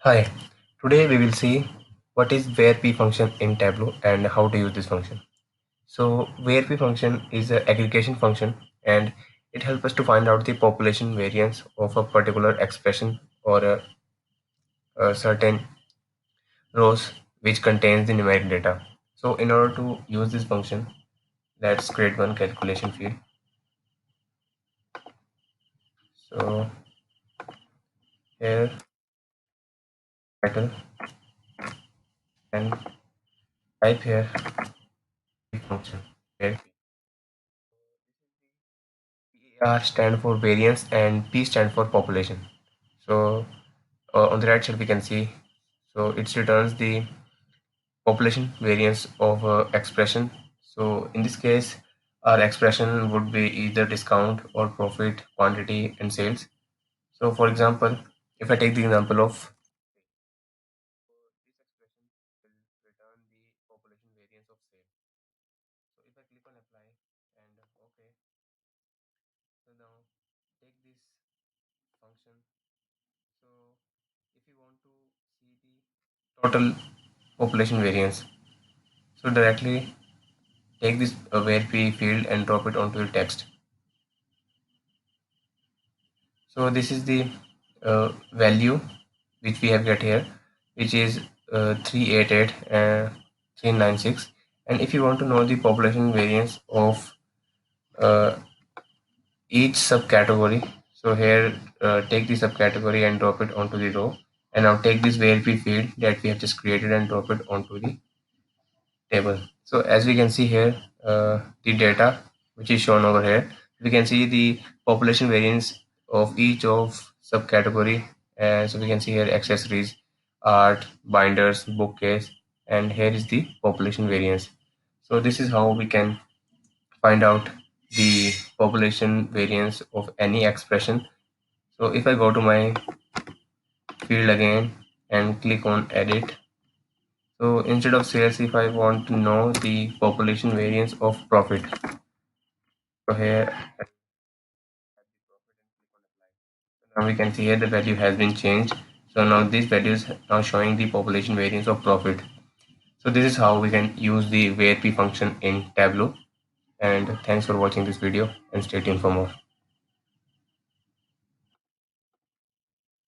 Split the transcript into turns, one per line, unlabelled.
Hi, today we will see what is VARP function in Tableau and how to use this function. So VARP function is an aggregation function and it helps us to find out the population variance of a particular expression or a certain rows which contains the numeric data. So in order to use this function, let's create one calculation field. So here title and type here function. Here R stand for variance and P stand for population. So on the right side we can see, so it returns the population variance of expression. So in this case our expression would be either discount or profit, quantity and sales. So for example, if I take the example of this expression will return the population variance of sale. So if I click on apply and okay, so now take this function. So if you want to see the total population variance, so directly take this VARP field and drop it onto the text. So this is the value which we have got here, which is 388 396. And if you want to know the population variance of uh, each subcategory, so here take the subcategory and drop it onto the row. And now take this VARP field that we have just created and drop it onto the table. So as we can see here, the data which is shown over here, we can see the population variance of each of subcategory. And so we can see here accessories, art, binders, bookcase, and here is the population variance. So this is how we can find out the population variance of any expression. So if I go to my field again and click on edit, so instead of sales, if I want to know the population variance of profit, so here now we can see here the value has been changed. So now this value is now showing the population variance of profit. So this is how we can use the VARP function in Tableau. And thanks for watching this video and stay tuned for more.